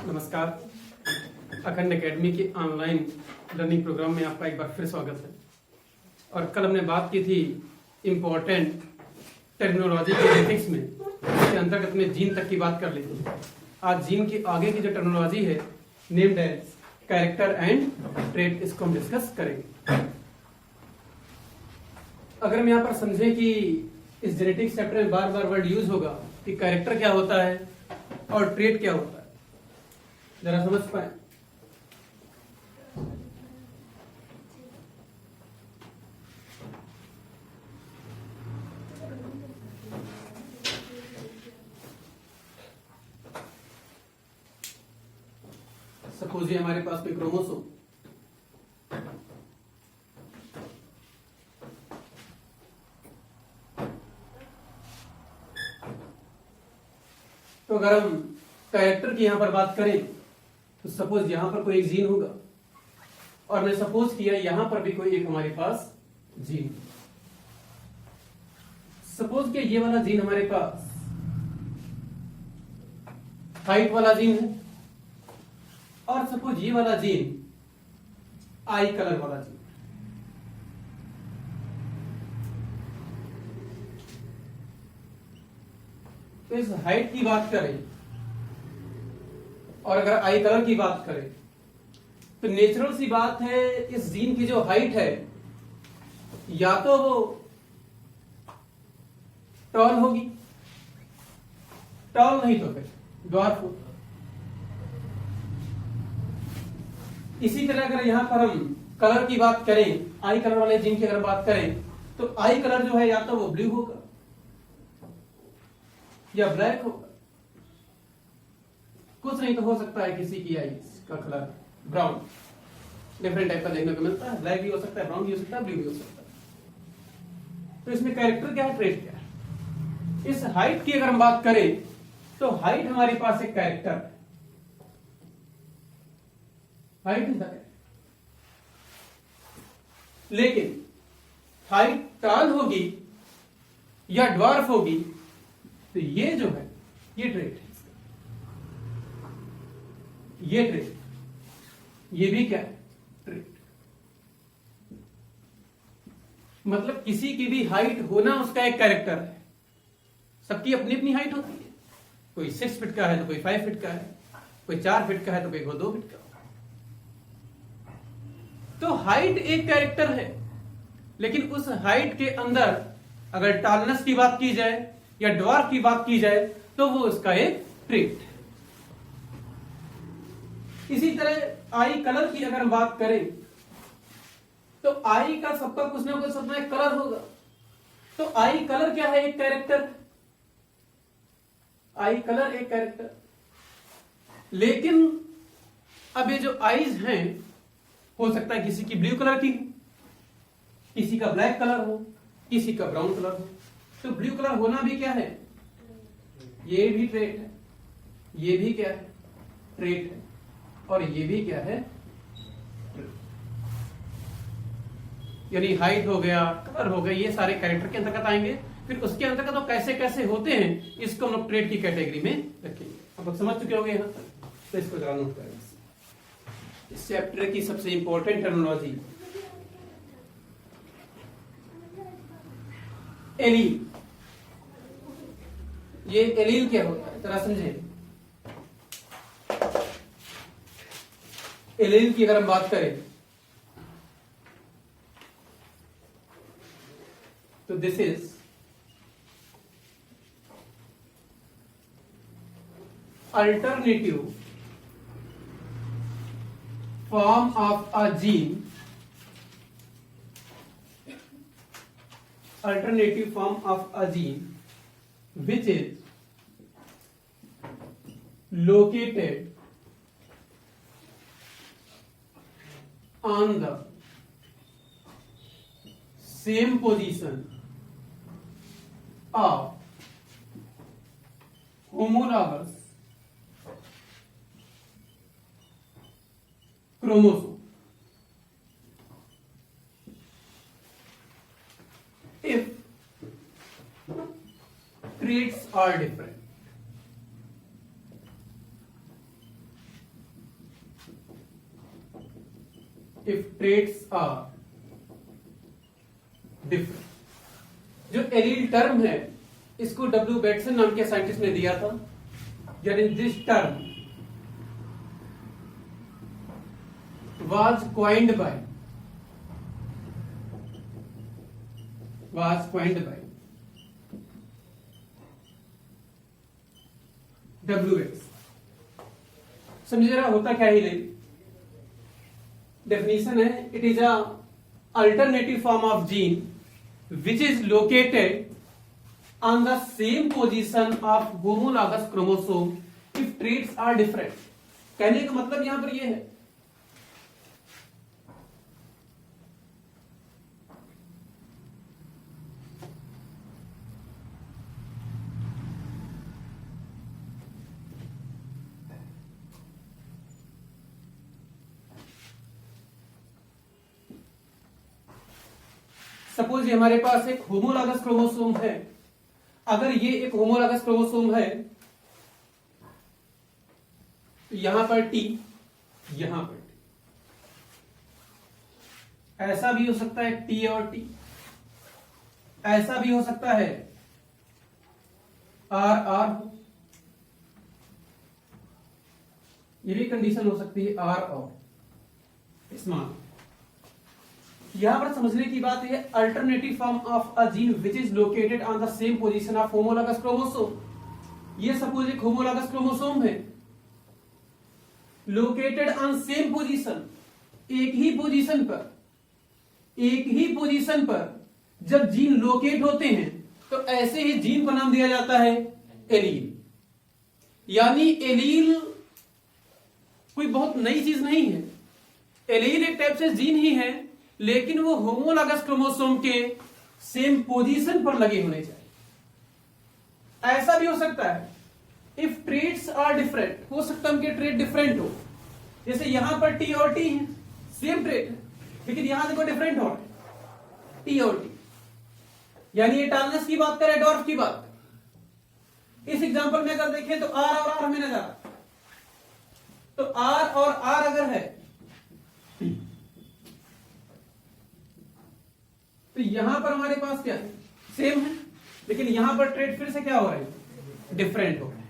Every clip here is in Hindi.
नमस्कार। अखंड एकेडमी के ऑनलाइन लर्निंग प्रोग्राम में आपका एक बार फिर स्वागत है। और कल हमने बात की थी इम्पोर्टेंट टर्मिनोलॉजी जेनेटिक्स में, इसके अंतर्गत में जीन तक की बात कर ली थी। आज जीन के आगे की जो टर्मिनोलॉजी है named as character and trait, इसको हम डिस्कस करेंगे। अगर हम यहाँ पर समझें कि इस जेनेटिक्स चैप्टर में बार बार वर्ड यूज होगा कि कैरेक्टर क्या होता है और ट्रेट क्या होता है, जरा समझ पाए। सपोज ये हमारे पास कोई क्रोमोसोम, तो अगर हम कैरेक्टर की यहां पर बात करें तो सपोज यहां पर कोई एक जीन होगा और मैं सपोज किया यहां पर भी कोई एक हमारे पास जीन। सपोज कि ये वाला जीन हमारे पास हाइट वाला जीन है और सपोज ये वाला जीन आई कलर वाला जीन। तो इस हाइट की बात करें और अगर आई कलर की बात करें तो नेचुरल सी बात है, इस जीन की जो हाइट है या तो वो टॉल होगी, टॉल नहीं तो फिर ड्वार्फ होगी। इसी तरह अगर यहां पर हम कलर की बात करें, आई कलर वाले जीन की अगर बात करें तो आई कलर जो है या तो वो ब्लू होगा या ब्लैक होगा, कुछ नहीं तो हो सकता है किसी की आई का कलर ब्राउन, डिफरेंट टाइप का देखने को मिलता है। ब्लैक भी हो सकता है, ब्राउन भी हो सकता है, ब्लू भी हो सकता है। तो इसमें कैरेक्टर क्या है, ट्रेट क्या है। इस हाइट की अगर हम बात करें तो हाइट हमारे पास एक कैरेक्टर है, हाइट इज द कैरेक्टर। लेकिन हाइट टॉल होगी या ड्वार्फ होगी तो ये जो है ये ट्रेट है, ये ट्रेट, ये भी क्या है, ट्रेट। मतलब किसी की भी हाइट होना उसका एक कैरेक्टर है। सबकी अपनी अपनी हाइट होती है, कोई 6 फीट का है तो कोई 5 फीट का है, कोई 4 फीट का है तो कोई 2 फीट का। तो हाइट एक कैरेक्टर है, लेकिन उस हाइट के अंदर अगर टॉलनेस की बात की जाए या ड्वार्फ की बात की जाए तो वो उसका एक ट्रेट है। इसी तरह आई कलर की अगर हम बात करें तो आई का सबका कुछ ना कुछ अपना एक कलर होगा। तो आई कलर क्या है, एक कैरेक्टर। आई कलर एक कैरेक्टर। लेकिन अब ये जो आईज हैं, हो सकता है किसी की ब्लू कलर की, किसी का ब्लैक कलर हो, किसी का ब्राउन कलर हो। तो ब्लू कलर होना भी क्या है, ये भी ट्रेट है, ये भी क्या है, ट्रेट है, और ये भी क्या है, यानी हाइट हो गया, कलर हो गया, ये सारे कैरेक्टर के अंतर्गत आएंगे। फिर उसके अंतर्गत वो कैसे कैसे होते हैं इसको हम लोग ट्रेट की कैटेगरी में रखेंगे। अब आप समझ चुके होंगे यहां तक, तो इसको जरा नोट करें। इस चैप्टर की सबसे इंपॉर्टेंट टर्मिनोलॉजी एलील। ये एलील क्या होता है जरा समझें। एलील की अगर हम बात करें तो this is alternative form of a gene, alternative form of a gene which is located on the same position of homologous chromosome if traits are different. If traits are different. जो एलील टर्म है इसको डब्ल्यू बेटसन नाम के साइंटिस्ट ने दिया था, यानी this term was coined by W Bateson. समझिए जरा होता क्या ही नहीं। डेफिनेशन है, it is a alternative form of gene which is located on the same position of homologous chromosome if traits are different. कहने का मतलब यहां पर यह है सपोज ये हमारे पास एक होमोलॉगस क्रोमोसोम है। अगर ये एक होमोलॉगस क्रोमोसोम है तो यहां पर टी, यहां पर टी, ऐसा भी हो सकता है टी और टी, ऐसा भी हो सकता है आर आर हो, ये भी कंडीशन हो सकती है आर और स्मॉल। यहां पर समझने की बात है alternative form of a gene which is located on the same position of homologous chromosome. ये सपोज एक होमोलॉगस क्रोमोसोम है, लोकेटेड ऑन सेम पोजीशन, एक ही पोजीशन पर जब जीन लोकेट होते हैं तो ऐसे ही जीन को नाम दिया जाता है एलील। यानी एलील कोई बहुत नई चीज नहीं है, एलील एक टाइप से जीन ही है, लेकिन वो होमोलॉगस क्रोमोसोम के सेम पोजीशन पर लगे होने चाहिए। ऐसा भी हो सकता है इफ ट्रेट्स आर डिफरेंट, हो सकता है उनके ट्रेट डिफरेंट हो। जैसे यहां पर टी और टी है, सेम ट्रेट है, लेकिन यहां देखो डिफरेंट हो रहा है टी और टी। यानी ये टालनेस की बात करें, डॉर्फ की बात करें। इस एग्जांपल में अगर देखें तो आर और आर हमें नजर आ, तो आर और आर अगर है तो यहां पर हमारे पास क्या है, सेम है, लेकिन यहां पर ट्रेड फिर से क्या हो रहा है, डिफरेंट हो रहा है।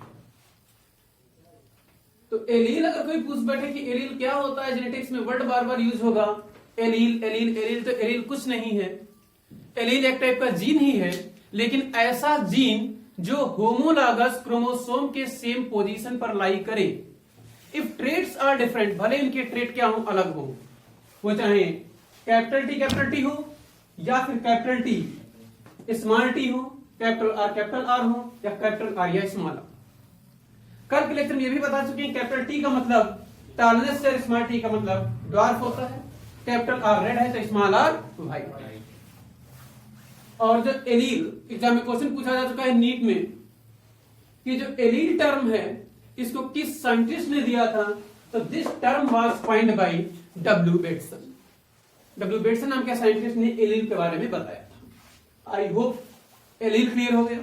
तो एलील अगर कोई पूछ बैठे कि एलील क्या होता है, जेनेटिक्स में वर्ड बार बार यूज होगा एलील एलील एलील, तो एलील कुछ नहीं है, एलील एक टाइप का जीन ही है, लेकिन ऐसा जीन जो होमोलॉगस क्रोमोसोम के सेम पोजीशन पर लाई करे। इफ ट्रेड्स आर डिफरेंट, भले इनके ट्रेड क्या हो, अलग हो, वो चाहे कैपिटल टी हो या फिर कैपिटल टी स्मॉल टी हो, कैपिटल आर हो, या कैपिटल आर या स्मॉल आर। कल के लेक्चर में ये भी बता चुके हैं कैपिटल टी का मतलब टालनेस से, स्मॉल टी का मतलब ड्वार्फ होता है, कैपिटल आर रेड है तो स्मॉल आर व्हाइट। और जो एलील, एग्जाम में क्वेश्चन पूछा जा चुका है नीट में कि जो एलील टर्म है इसको किस साइंटिस्ट ने दिया था, तो this term was coined by W Bateson. W Bateson नाम के साइंटिस्ट ने एलील के बारे में बताया था। आई होप एलील क्लियर हो गया।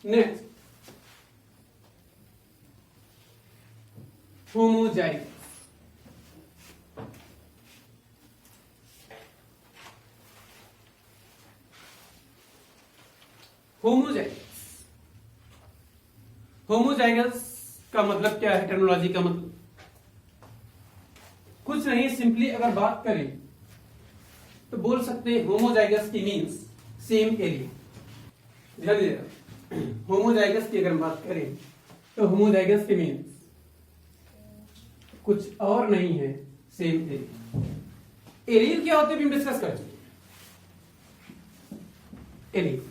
Next, homozygous. होमोजाइगस का मतलब क्या है, टेक्नोलॉजी का मतलब कुछ नहीं, सिंपली अगर बात करें तो बोल सकते हैं होमोजाइगस की मीन्स सेम एलील। ध्यान दीजिएगा, होमोजाइगस की अगर बात करें तो होमोजाइगस की मीन्स कुछ और नहीं है, सेम एलील। एलील क्या होते हैं हम डिस्कस कर चुके। एलील,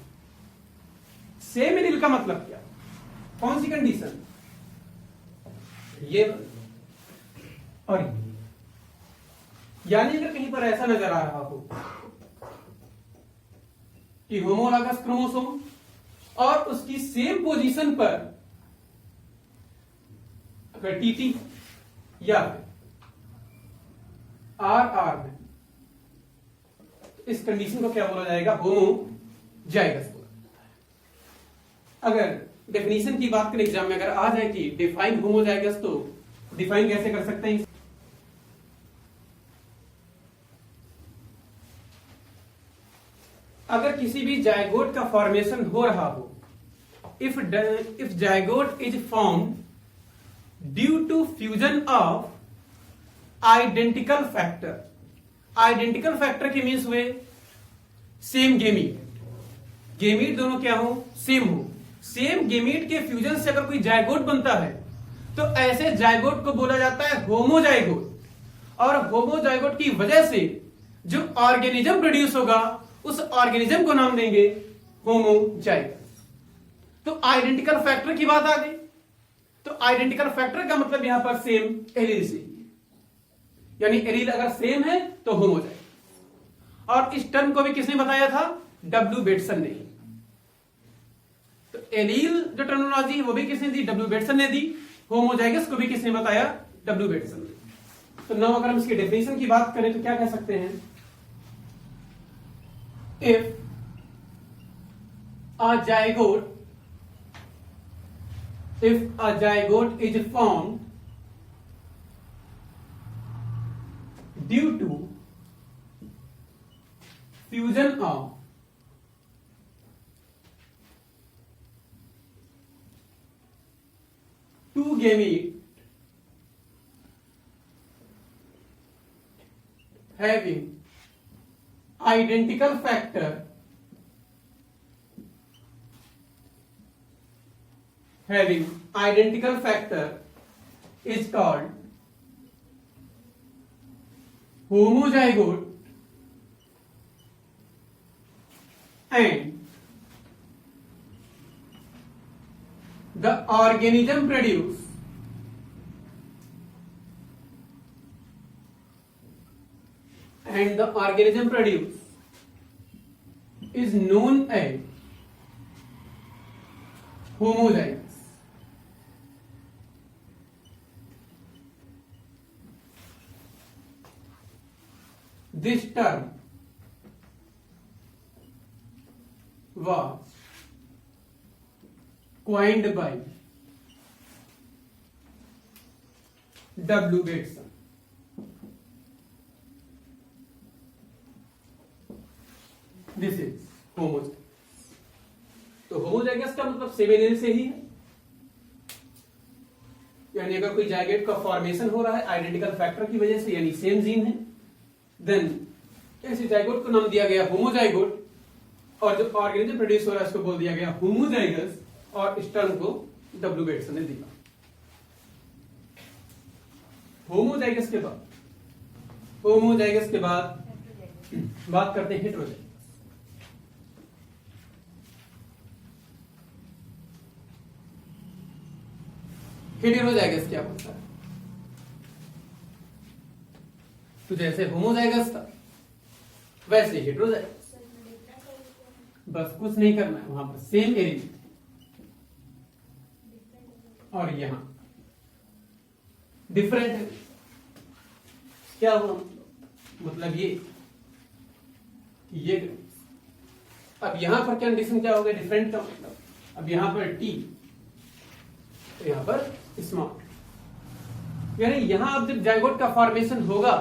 सेम एलील का मतलब क्या, कौन सी कंडीशन, ये और ये। यानी अगर कहीं पर ऐसा नजर आ रहा हो कि होमोलॉगस क्रोमोसोम और उसकी सेम पोजीशन पर अगर टीटी या आर आर है, इस कंडीशन को क्या बोला जाएगा, होमोजाइगस बोला जाता है। अगर डेफिनेशन की बात करें एग्जाम में अगर आ जाए कि डिफाइन होमोजाइगस, तो डिफाइन कैसे कर सकते हैं, अगर किसी भी जायगोट का फॉर्मेशन हो रहा हो, if zygote is formed due to fusion of identical factor, identical factor के मीन्स हुए सेम गेमीट, गेमीट दोनों क्या हो, सेम हो, सेम गेमीट के फ्यूजन से अगर कोई जायगोट बनता है तो ऐसे जायगोट को बोला जाता है होमोजाइगोट, और होमोजाइगोट की वजह से जो ऑर्गेनिज्म प्रोड्यूस होगा उस ऑर्गेनिज्म को नाम देंगे होमोजाइगस। तो आइडेंटिकल फैक्टर की बात आ गई, तो आइडेंटिकल फैक्टर का मतलब यहां पर सेम एलील से, यानी एलील अगर सेम है तो होमोजाइगस। और इस टर्म को भी किसने बताया था, डब्ल्यू बेटसन ने। तो एलील जो टर्मिनोलॉजी है वो भी किसने दी, डब्ल्यू बेटसन ने दी। होमोजाइगस को भी किसने बताया, डब्ल्यू बेटसन ने। तो नाउ अगर हम इसकी डेफिनेशन की बात करें तो क्या कह सकते हैं, if a zygote is formed due to fusion of two gametes having identical factor is called homozygote, and the organism produce is known as homozygous. This term was coined by W. Bateson. This is homozygous. तो होमोजाइगस का मतलब सेम एलील से ही है, यानी अगर कोई जायगोट का फॉर्मेशन हो रहा है आइडेंटिकल फैक्टर की वजह से, यानी सेम जीन है, देन ऐसे जायगोट को नाम दिया गया होमोजाइगोट, और जो ऑर्गेनिज्म प्रोड्यूस हो रहा है उसको बोल दिया गया होमोजाइगस, और इस टर्म को डब्ल्यू बेटसन ने दिया। होमोजाइगस के बाद बात करते हैं हेटेरोजाइगस। हेटेरोजाइगस क्या होता है, तो जैसे होमोजाइगस था वैसे हेटेरोजाइगस, बस कुछ नहीं करना है, वहां पर सेम एलील और यहां डिफरेंट है। क्या हुआ, मतलब ये अब यहां पर कंडीशन क्या हो गया, डिफरेंट का मतलब, अब यहां पर टी तो यहां पर स्मॉल, यानी यहां अब जब जायगोट का फॉर्मेशन होगा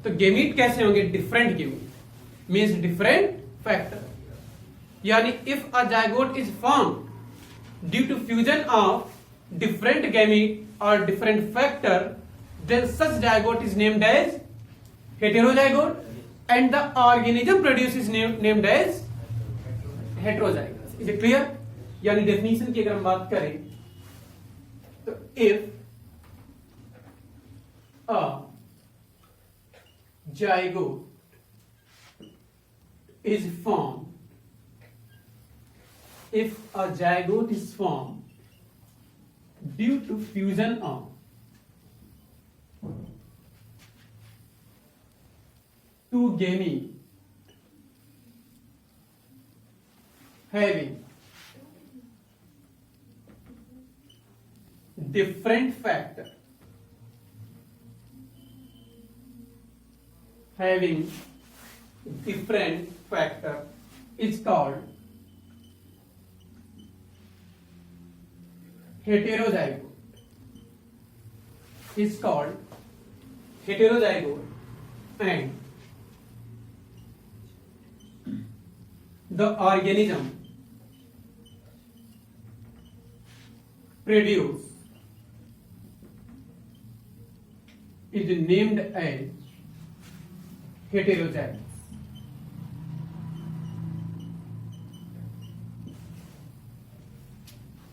तो गेमीट कैसे होंगे, different gamete means different factor, यानी if a zygote is formed due to fusion of different gamete or different factor, then such zygote is named as heterozygote, and the organism produced is named as heterozygous. Is it clear? यानी डेफिनेशन की अगर हम बात करें तो if a zygote is formed, due to fusion of two gametes having different factor, is called heterozygote, and the organism produce is named as heterozygous.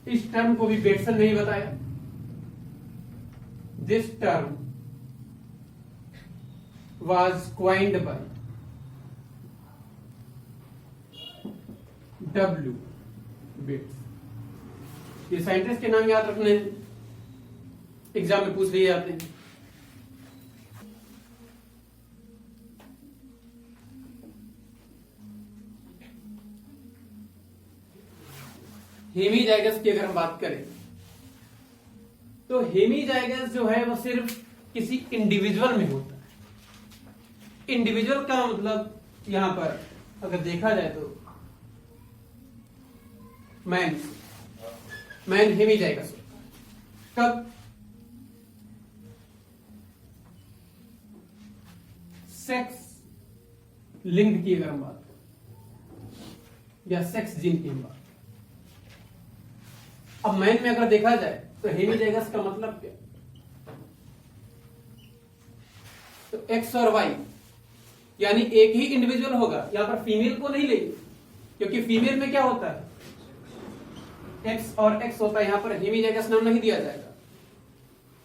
इस टर्म को भी बेटसन नहीं बताया. This term was coined by W. Bates. ये साइंटिस्ट के नाम याद रखने हैं, एग्जाम में पूछ लिए जाते हैं. हेमीजाइगस की अगर हम बात करें तो हेमीजाइगस जो है वो सिर्फ किसी इंडिविजुअल में होता है. इंडिविजुअल का मतलब यहां पर अगर देखा जाए तो मैन हेमीजाइगस कब? सेक्स लिंग की अगर हम बात करें या सेक्स जीन की हम बात. अब मैन में अगर देखा जाए तो हेमीजाइगस का मतलब क्या? तो एक्स और वाई यानी एक ही इंडिविजुअल होगा. यहां पर फीमेल को नहीं लेंगे क्योंकि फीमेल में क्या होता है? एक्स और एक्स होता है. यहां पर हेमीजाइगस नाम नहीं दिया जाएगा.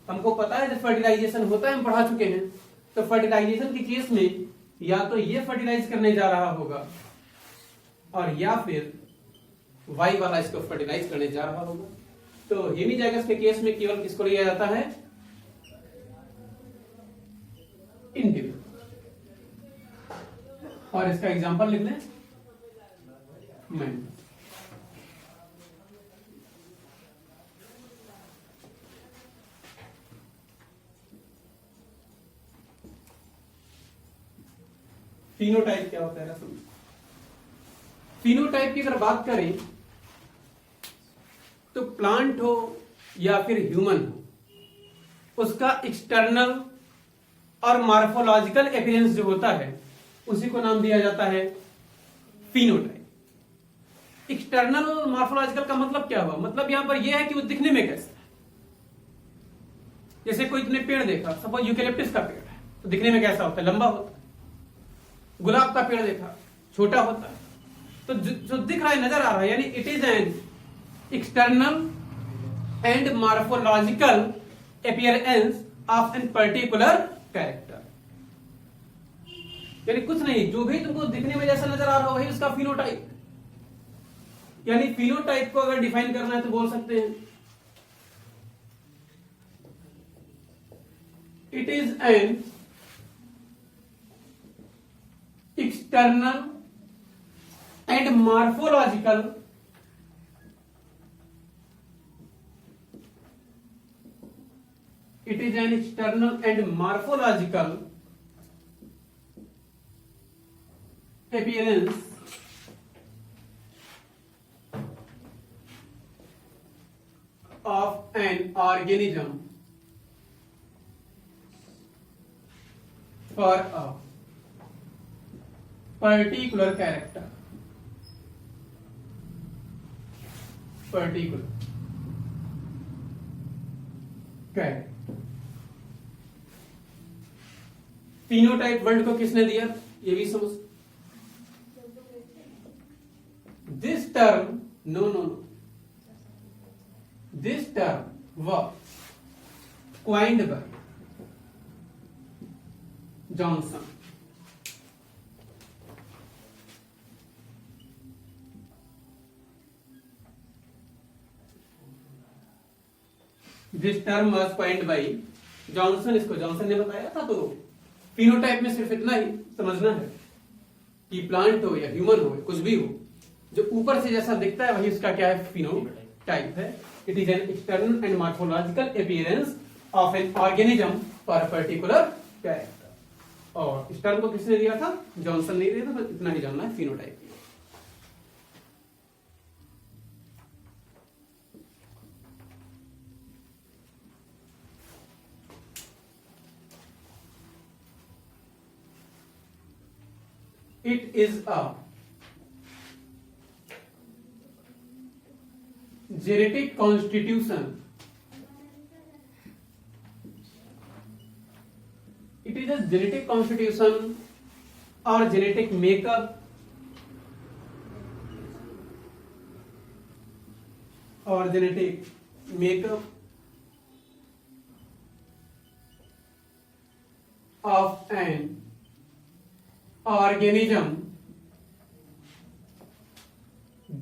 हमको पता है जब फर्टिलाइजेशन होता है, हम पढ़ा चुके हैं. तो फर्टिलाइजेशन के केस में या तो ये फर्टिलाइज करने जा रहा होगा और या फिर वाई वाला इसको फर्टिलाइज करने जा रहा होगा. तो हेमीजाइगस के केस में केवल किसको लिया जाता है? इंडिविजुअल. और इसका एग्जांपल लिख लें, मैन. फिनोटाइप क्या होता है? फिनोटाइप की अगर बात करें तो प्लांट हो या फिर ह्यूमन हो, उसका एक्सटर्नल और मॉर्फोलॉजिकल अपीयरेंस जो होता है उसी को नाम दिया जाता है फिनोटाइप. एक्सटर्नल मॉर्फोलॉजिकल का मतलब क्या हुआ? मतलब यहां पर यह है कि वो दिखने में कैसा है. जैसे कोई तुमने पेड़ देखा, सपोज यूकेलिप्टस का पेड़ है, तो दिखने में कैसा होता है? लंबा होता है. गुलाब का पेड़ देखा, छोटा होता है. तो जो दिख रहा है, नजर आ रहा है, यानी it is an external and morphological appearance of an particular character. यानी कुछ नहीं, जो भी तुमको दिखने में जैसा नजर आ रहा हो वही उसका फिनोटाइप. यानी फिनोटाइप को अगर डिफाइन करना है तो बोल सकते हैं it is N external and morphological it is an external and morphological appearance of an organism for a particular character. Phenotype word को किसने दिया ये भी समझ. This term no this term was coined by Johnson. This term was coined by Johnson. इसको जॉनसन ने बताया था. तो फिनोटाइप में सिर्फ इतना ही समझना है कि प्लांट हो या ह्यूमन हो, कुछ भी हो, जो ऊपर से जैसा दिखता है वही उसका क्या है? फिनोटाइप है. It is an external and morphological appearance of an organism for a particular character. और इस टर्म को किसने दिया था? जॉनसन ने दिया था. तो इतना ही जानना है phenotype. It is a genetic constitution, it is a genetic constitution or genetic makeup or genetic makeup of an organism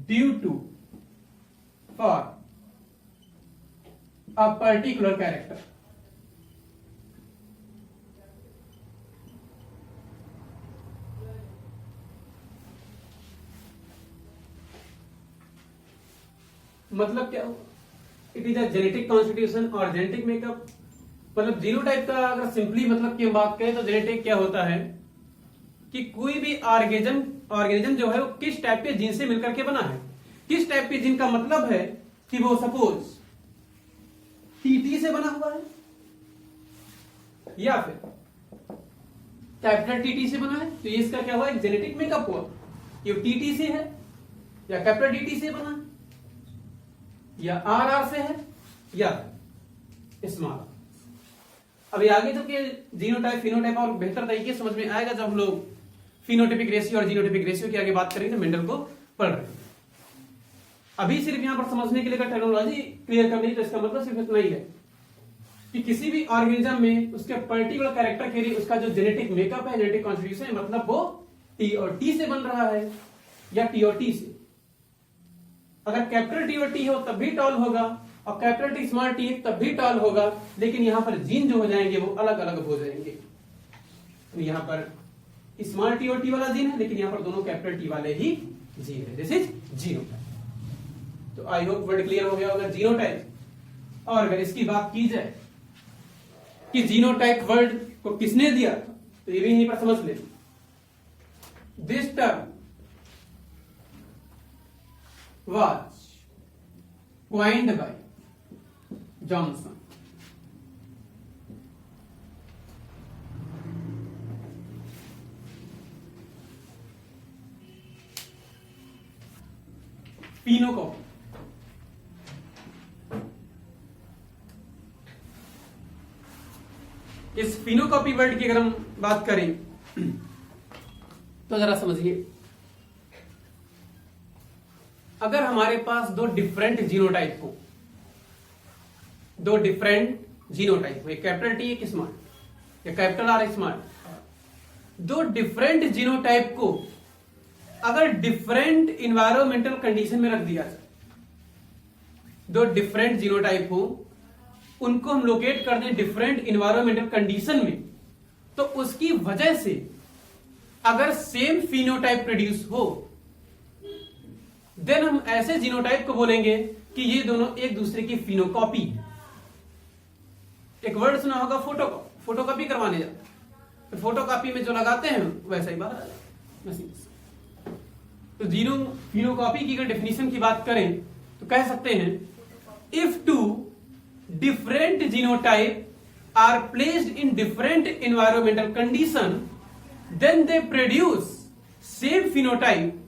due to for a particular character. मतलब क्या हुआ? It is a genetic constitution और जेनेटिक मेकअप। मतलब जीनोटाइप का अगर सिंपली मतलब की हम बात करें तो जेनेटिक क्या होता है कि कोई भी ऑर्गेनिज्म जो है वो किस टाइप के जीन से मिलकर के बना है। किस टाइप के जीन का मतलब है कि वो सपोज टीटी से बना हुआ है या फिर कैपिटल टीटी से बना है, तो ये इसका क्या हुआ? एक जेनेटिक मेकअप हुआ। ये टीटी से है या कैपिटल टीटी से बना है या आर से है या स्मॉल। अभी आगे चल के जीनोटाइप फिनोटाइप और बेहतर तरीके से समझ में आएगा जब हम लोग फिनोटाइपिक रेशियो और जीनोटाइपिक रेशियो की आगे बात करेंगे। मेंडल को पढ़ रहे हैं। अभी सिर्फ यहां पर समझने के लिए अगर टेक्नोलॉजी क्लियर करनी है तो इसका मतलब सिर्फ इतना ही है कि किसी भी ऑर्गेनिज्म में उसके पर्टिकुलर कैरेक्टर के लिए उसका जो जेनेटिक मेकअप है, जेनेटिक कॉन्स्टिट्यूशन है, मतलब वो टी और टी से बन रहा है या टी और टी से। अगर कैपिटल टी और टी हो तब भी टॉल होगा और कैपिटल टी स्मॉल टी है तब भी टॉल होगा, लेकिन यहां पर जीन जो हो जाएंगे वो अलग अलग हो जाएंगे। तो यहां पर स्मॉल टी और टी वाला जीन है, लेकिन यहां पर दोनों कैपिटल टी वाले ही जीन है। This is genotype. तो आई होप वर्ड क्लियर हो गया होगा जीनोटाइप। और अगर इसकी बात की जाए कि जीनोटाइप वर्ड को किसने दिया तो ये भी यहीं पर समझ ले। This term was coined by Johnson. Phenocopy. इस फिनोकॉपी वर्ड की अगर हम बात करें तो जरा समझिए। अगर हमारे पास दो डिफरेंट जीनोटाइप को, एक कैपिटल टी एक स्मॉल या कैपिटल आर स्मॉल, दो डिफरेंट जीनोटाइप को अगर डिफरेंट इन्वायरमेंटल कंडीशन में रख दिया जाए, दो डिफरेंट जीनोटाइप हो उनको हम लोकेट कर दें डिफरेंट इन्वायरमेंटल कंडीशन में, तो उसकी वजह से अगर सेम फिनोटाइप प्रोड्यूस हो देन हम ऐसे जीनोटाइप को बोलेंगे कि ये दोनों एक दूसरे की फिनोकॉपी है। एक वर्ड सुना होगा फोटोकॉपी करवाने जाते, तो फोटोकॉपी में जो लगाते हैं वैसा ही बाहर आ जाता। तो जीनो फिनोकॉपी की अगर डेफिनेशन की बात करें तो कह सकते हैं if two different genotype are placed in different environmental condition then they produce same phenotype,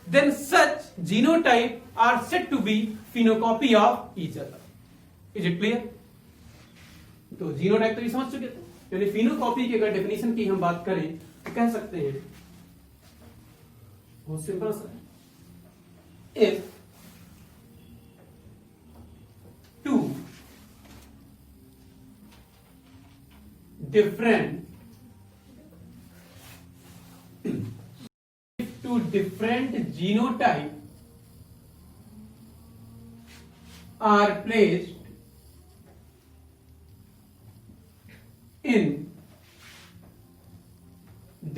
then such genotype are said to be phenocopy of each other. Is it clear? तो जीनोटाइप तो ये समझ चुके थे, यानी फिनोकॉपी की अगर डेफिनेशन की हम बात करें तो कह सकते हैं बहुत सिंपल सा है, if two different genotype are placed in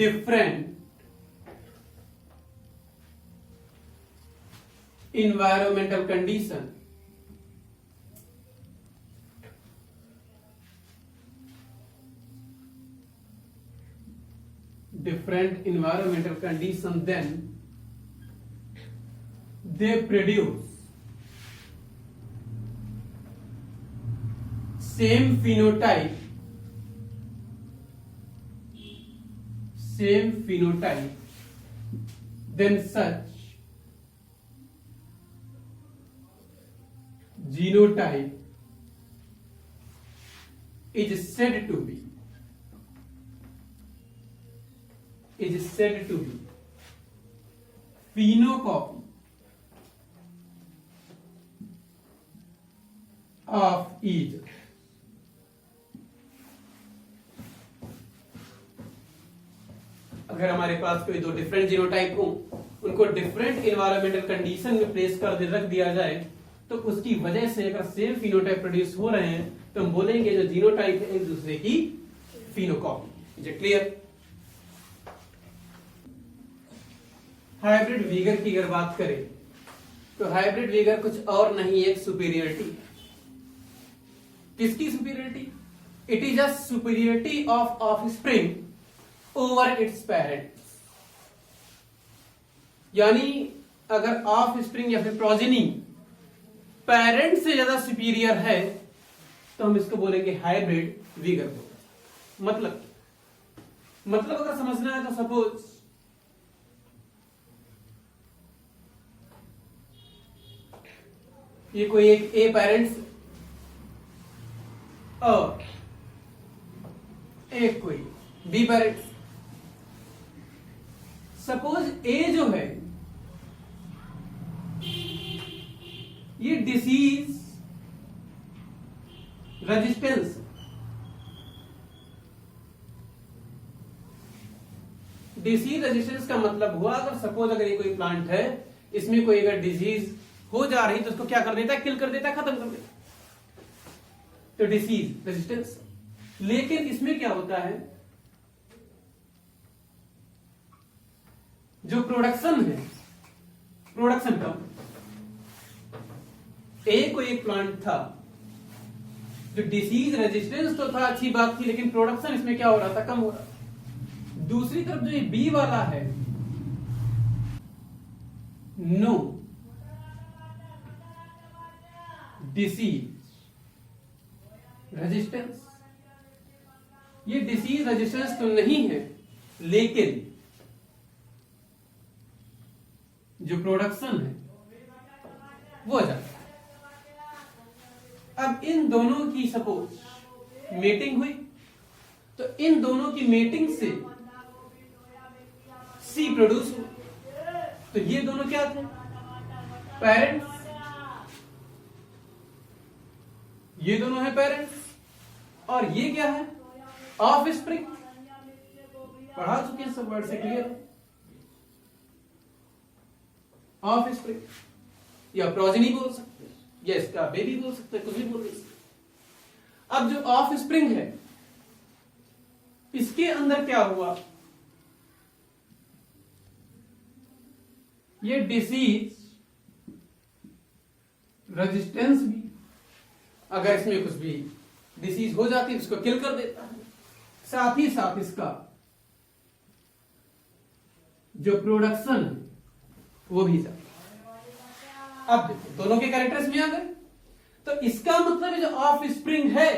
different environmental condition, then they produce same phenotype, then such genotype is said to be phenocopy of each other. अगर हमारे पास कोई दो डिफरेंट जीनोटाइप हो, उनको डिफरेंट इन्वायरमेंटल कंडीशन में प्लेस कर दे रख दिया जाए, तो उसकी वजह से अगर सेम फिनोटाइप प्रोड्यूस हो रहे हैं तो हम बोलेंगे जो जीनोटाइप है एक दूसरे की phenocopy. Is it clear? Hybrid vigour की अगर बात करें तो हाइब्रिड वीगर कुछ और नहीं, एक सुपीरियरिटी। किसकी superiority? It is a superiority of offspring over its parents. यानी अगर ऑफस्प्रिंग या फिर प्रोजेनी पेरेंट से ज्यादा सुपीरियर है तो हम इसको बोलेंगे हाइब्रिड वीगर को। मतलब अगर समझना है तो सपोज ये कोई एक ए पेरेंट्स और एक कोई बी पेरेंट्स। सपोज ए जो है ये डिसीज रेजिस्टेंस, डिसीज रेजिस्टेंस का मतलब हुआ अगर सपोज अगर ये कोई प्लांट है, इसमें कोई अगर डिजीज हो जा रही तो उसको क्या कर देता है? किल कर देता है, खत्म कर देता है। तो डिसीज रेजिस्टेंस। लेकिन इसमें क्या होता है, जो प्रोडक्शन है, प्रोडक्शन का कोई एक प्लांट था जो डिसीज रेजिस्टेंस तो था, अच्छी बात थी, लेकिन प्रोडक्शन इसमें क्या हो रहा था? कम हो रहा था। दूसरी तरफ जो ये बी वाला है, नो डिसीज रेजिस्टेंस, ये डिसीज रेजिस्टेंस तो नहीं है, लेकिन जो प्रोडक्शन है वो जाता है। अब इन दोनों की सपोज मीटिंग हुई तो इन दोनों की मीटिंग से सी प्रोड्यूस हुआ। तो ये दोनों क्या थे? पेरेंट्स। ये दोनों है पेरेंट्स और ये क्या है? ऑफस्प्रिंग। पढ़ा चुके हैं, सब वर्ड से क्लियर है। ऑफस्प्रिंग या प्रोजेनी बोल सकते हैं, या इसका बेबी बोल सकते हैं, कुछ भी बोल सकते। अब जो ऑफस्प्रिंग है इसके अंदर क्या हुआ? ये डिसीज रेजिस्टेंस भी, अगर इसमें कुछ भी डिसीज हो जाती है उसको किल कर देता है, साथ ही साथ इसका जो प्रोडक्शन है वो भी जाता है। अब देखो दोनों के कैरेक्टर्स में आ गए, तो इसका मतलब है जो ऑफ स्प्रिंग है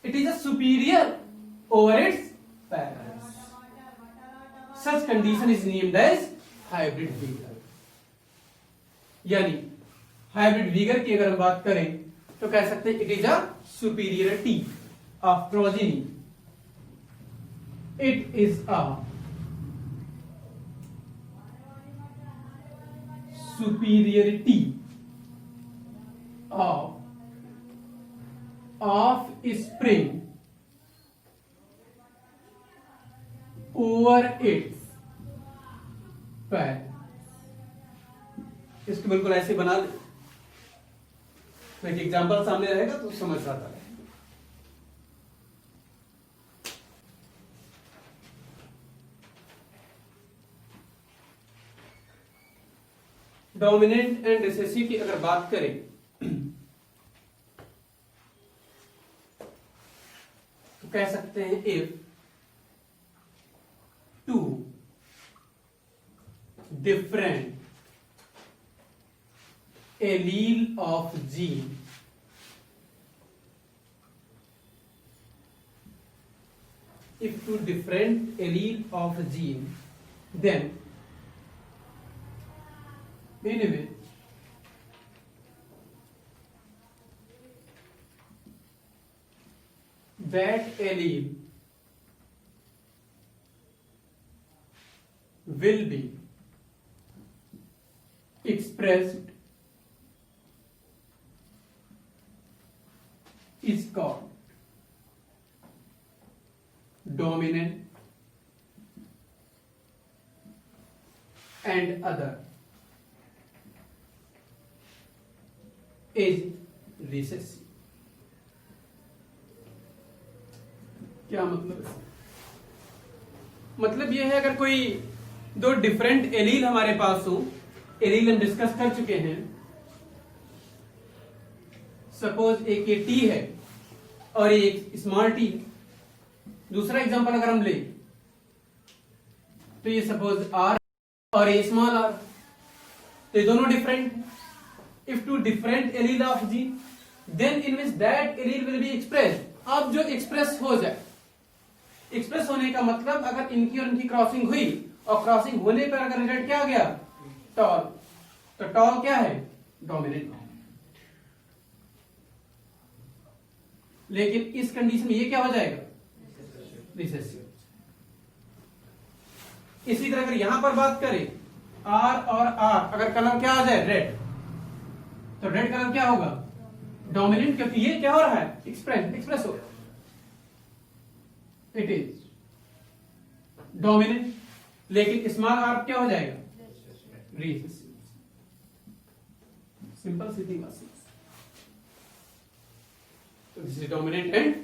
it is a superior over its parents. Such condition is named as hybrid vigour. यानी हाइब्रिड वीगर की अगर हम बात करें तो कह सकते हैं it is a superiority of progeny, it is a superiority of offspring over its parents। इसको बिल्कुल ऐसे बना ले, तो एक एग्जांपल सामने रहेगा तो समझ आता है। डोमिनेंट एंड रिसेसिव की अगर बात करें तो कह सकते हैं if two different allele of gene if two different allele of a gene, then anyway that allele will be expressed is called dominant and other is recessive. क्या मतलब है? मतलब यह है अगर कोई दो डिफरेंट एलील हमारे पास हो, एलील हम डिस्कस कर चुके हैं, सपोज एक ये टी है और एक स्मॉल टी। दूसरा एग्जांपल अगर हम ले तो ये सपोज आर और ये स्मॉल आर, तो ये दोनों different. If two different allele of G then in which that allele will be expressed. अब जो एक्सप्रेस हो जाए, एक्सप्रेस होने का मतलब अगर इनकी और इनकी क्रॉसिंग हुई और क्रॉसिंग होने पर अगर रिजल्ट क्या आ गया टॉल, तो टॉल क्या है? डोमिनेंट। लेकिन इस कंडीशन में ये क्या हो जाएगा? रिसेसिव। इसी तरह अगर यहां पर बात करें आर और आर, अगर कलर क्या आ जाए? रेड, तो रेड कलर क्या होगा? डोमिनेंट, क्योंकि ये क्या हो रहा है? एक्सप्रेस हो रहा है। It is dominant. लेकिन स्मॉल आर क्या हो जाएगा? रिसेसिव। सिंपल सी थिंग। तो this is dominant and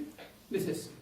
recessive.